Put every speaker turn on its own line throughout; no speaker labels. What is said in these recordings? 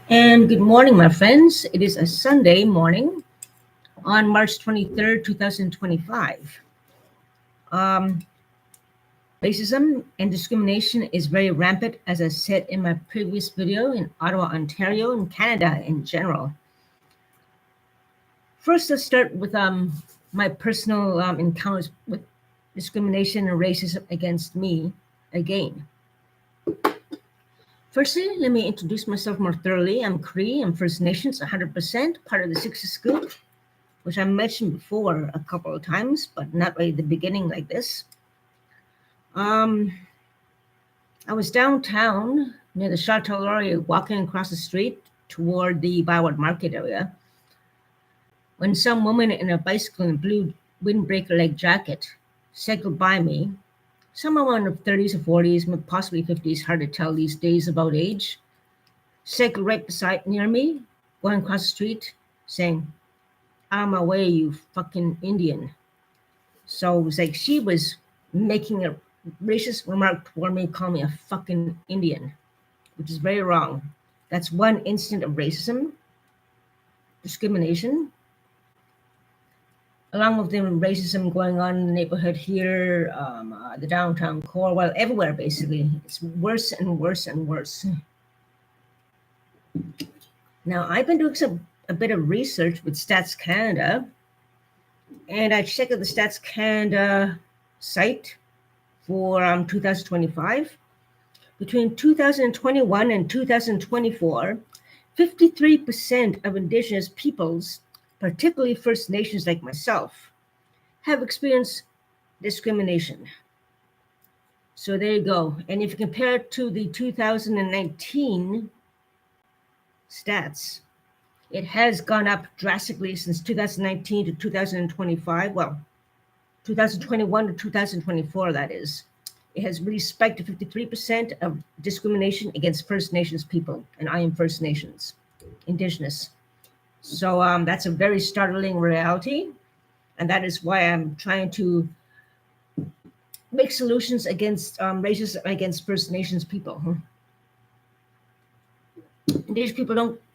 And good morning, my friends. It is a Sunday morning on March 23rd, 2025. Um, Racism and discrimination is very rampant, as I said in my previous video, in Ottawa, Ontario, and Canada in general. First, let's start with my personal encounters with discrimination and racism against me again. Firstly, let me introduce myself more thoroughly. I'm Cree. I'm First Nations, 100%, part of the Sixes Group, which I mentioned before a couple of times, but not right at the beginning like this. I was downtown near the Chateau Laurier, walking across the street toward the Byward Market area, when some woman in a bicycle and blue windbreaker-like jacket cycled by me. Someone in her 30s or 40s, possibly 50s, hard to tell these days about age, cycled right beside near me, going across the street, saying, "Out of my way, you fucking Indian." So it was like she was making a racist remark toward me, calling me a fucking Indian, which is very wrong. That's one incident of racism, discrimination, along with the racism going on in the neighborhood here, the downtown core, well, everywhere basically. It's worse and worse and worse. Now, I've been doing a bit of research with Stats Canada, and I checked out the Stats Canada site for 2025. Between 2021 and 2024, 53% of Indigenous peoples, particularly First Nations like myself, have experienced discrimination. So there you go. And if you compare it to the 2019 stats, it has gone up drastically since 2019 to 2025. Well, 2021 to 2024, that is. It has really spiked to 53% of discrimination against First Nations people, and I am First Nations, Indigenous. So that's a very startling reality, and that is why I'm trying to make solutions against racism against First Nations people.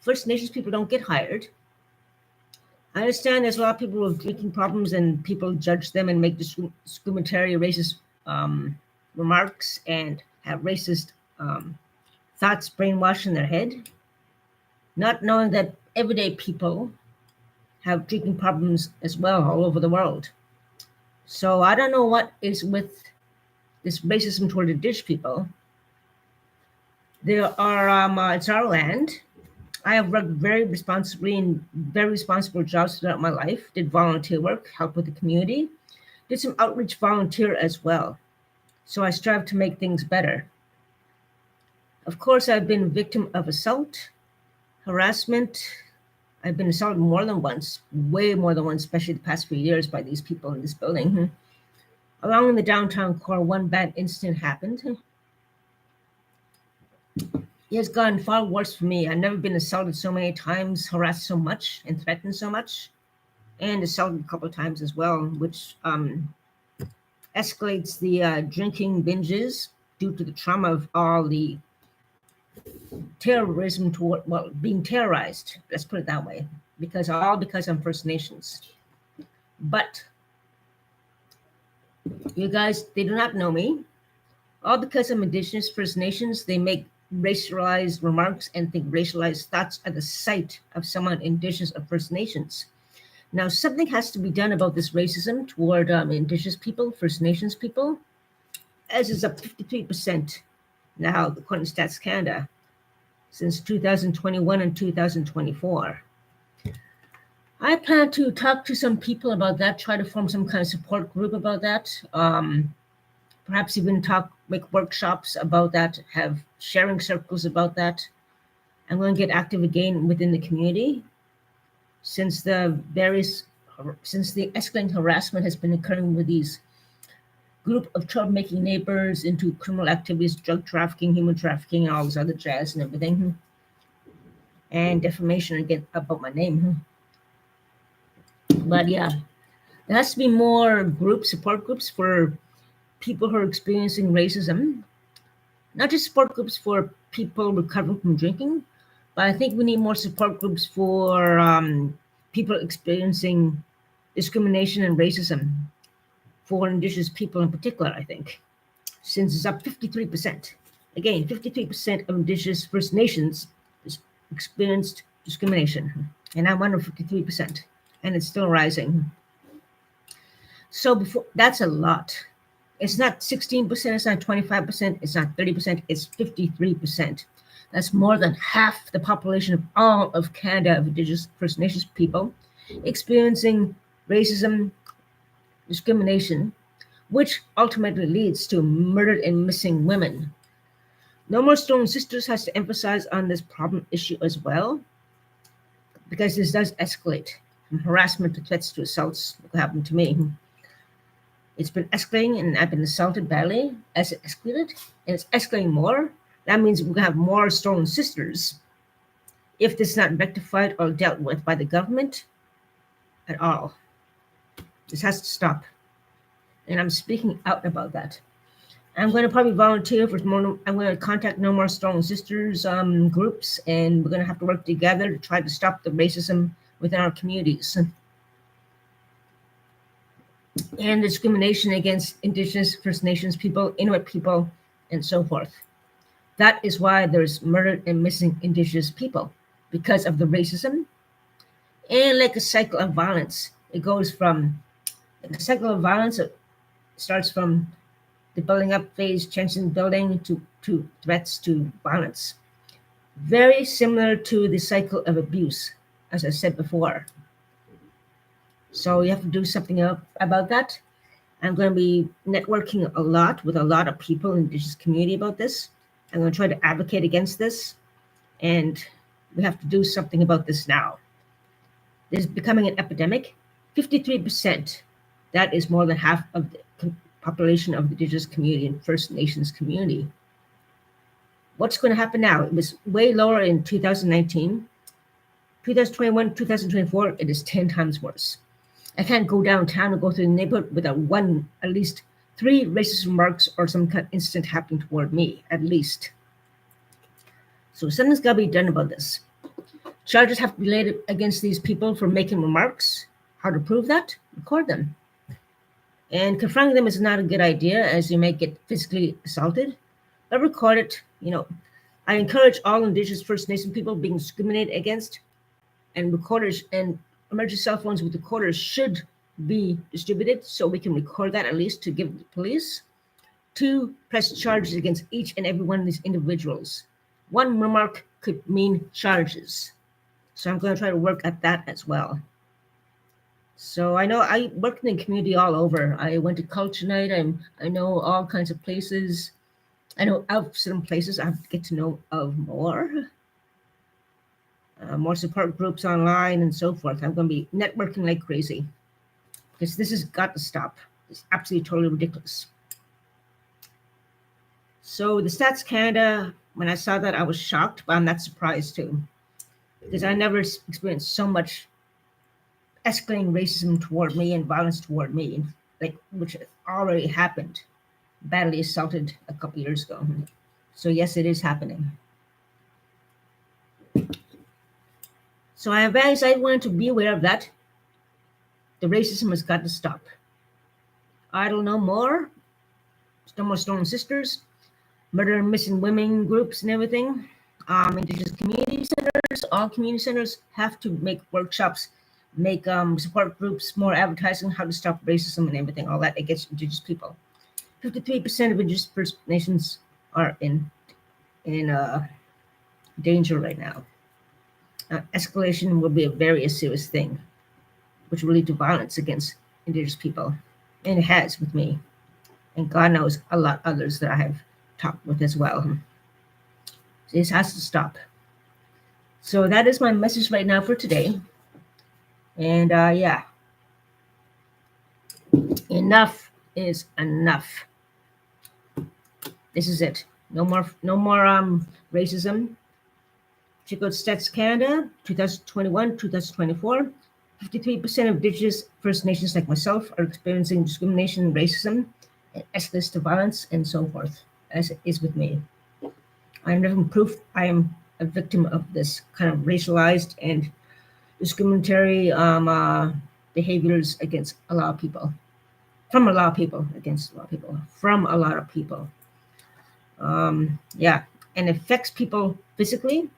First Nations people don't get hired. I understand there's a lot of people with drinking problems, and people judge them and make discriminatory, racist remarks and have racist thoughts brainwashed in their head, not knowing that everyday people have drinking problems as well all over the world. So I don't know what is with this racism toward Indigenous people. There are, it's our land. I have worked very responsibly in very responsible jobs throughout my life, did volunteer work, helped with the community, did some outreach volunteer as well. So I strive to make things better. Of course, I've been a victim of assault, harassment. I've been assaulted more than once, way more than once, especially the past few years by these people in this building. Along in the downtown core, one bad incident happened. It has gone far worse for me. I've never been assaulted so many times, harassed so much, and threatened so much, and assaulted a couple of times as well, which escalates the drinking binges due to the trauma of all the terrorism toward, well, being terrorized. Let's put it that way, because I'm First Nations. But you guys, they do not know me. All because I'm Indigenous First Nations, they make racialized remarks and think racialized thoughts at the sight of someone Indigenous or First Nations. Now, something has to be done about this racism toward Indigenous people, First Nations people, as is up 53% now, according to Stats Canada, since 2021 and 2024. I plan to talk to some people about that, try to form some kind of support group about that. Perhaps even make workshops about that, have sharing circles about that. I'm going to get active again within the community since the escalating harassment has been occurring with these group of troublemaking neighbors into criminal activities, drug trafficking, human trafficking, all this other jazz and everything, and defamation again about my name. But yeah, there has to be more support groups for people who are experiencing racism. not just support groups for people recovering from drinking, but I think we need more support groups for people experiencing discrimination and racism, for Indigenous people in particular, I think, since it's up 53%. Again, 53% of Indigenous First Nations experienced discrimination, and I'm under 53%, and it's still rising. So that's a lot. It's not 16%, it's not 25%, it's not 30%, it's 53%. That's more than half the population of all of Canada of Indigenous First Nations people experiencing racism, discrimination, which ultimately leads to murdered and missing women. No More Stolen Sisters has to emphasize on this problem issue as well, because this does escalate from harassment to threats to assaults, like what happened to me. It's been escalating, and I've been assaulted badly as it escalated, and it's escalating more. That means we're going to have more stolen sisters if this is not rectified or dealt with by the government at all. This has to stop. And I'm speaking out about that. I'm going to probably volunteer for more. I'm going to contact No More Stolen Sisters groups, and we're going to have to work together to try to stop the racism within our communities and discrimination against Indigenous First Nations people, Inuit people, and so forth. That is why there's murdered and missing Indigenous people, because of the racism and like a cycle of violence. It goes from like a cycle of violence. It starts from the building up phase, tension building, to threats to violence. Very similar to the cycle of abuse, as I said before. So you have to do something about that. I'm going to be networking a lot with a lot of people in the Indigenous community about this. I'm going to try to advocate against this, and we have to do something about this now. This is becoming an epidemic. 53%, that is more than half of the population of the Indigenous community and First Nations community. What's going to happen now? It was way lower in 2019. 2021, 2024, it is 10 times worse. I can't go downtown and go through the neighborhood without at least 3 racist remarks or some kind of incident happening toward me, at least. So something's got to be done about this. Charges have to be laid against these people for making remarks. How to prove that? Record them. And confronting them is not a good idea, as you may get physically assaulted, but record it. I encourage all Indigenous First Nation people being discriminated against, and recorders and emergency cell phones with recorders should be distributed so we can record that, at least to give the police, to press charges against each and every one of these individuals. One remark could mean charges. So I'm going to try to work at that as well. So I know I work in the community all over. I went to culture night. I know all kinds of places. I know of some places I have to get to know of more. More support groups online and so forth. I'm going to be networking like crazy, because this has got to stop. It's absolutely totally ridiculous. So the Stats Canada, when I saw that, I was shocked, but I'm not surprised too, because I never experienced so much escalating racism toward me and violence toward me, which already happened. Badly assaulted a couple years ago. So yes, it is happening. So I wanted to be aware of that. The racism has got to stop. Idle no more. No more stolen sisters. Murder and missing women groups and everything. Indigenous community centers. All community centers have to make workshops, make support groups, more advertising, how to stop racism and everything, all that against Indigenous people. 53% of Indigenous First Nations are in danger right now. Escalation will be a very serious thing, which will lead to violence against Indigenous people. And it has with me. And God knows a lot others that I have talked with as well. This has to stop. So that is my message right now for today. And enough is enough. This is it. No more racism. Check out Stats Canada, 2021, 2024. 53% of Indigenous First Nations like myself are experiencing discrimination and racism, and escalates to violence and so forth, as it is with me. I'm living proof I am a victim of this kind of racialized and discriminatory behaviors against a lot of people, from a lot of people, against a lot of people, from a lot of people. Yeah, and it affects people physically,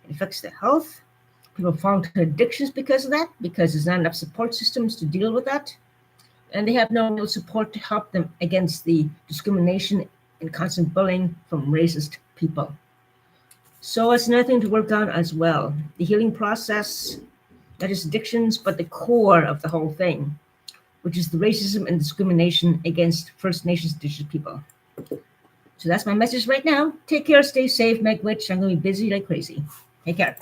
it affects their health. People fall into addictions because of that, because there's not enough support systems to deal with that. And they have no real support to help them against the discrimination and constant bullying from racist people. So it's another thing to work on as well. The healing process, not just addictions, but the core of the whole thing, which is the racism and discrimination against First Nations Indigenous people. So that's my message right now. Take care, stay safe, make witch. I'm going to be busy like crazy. Take care.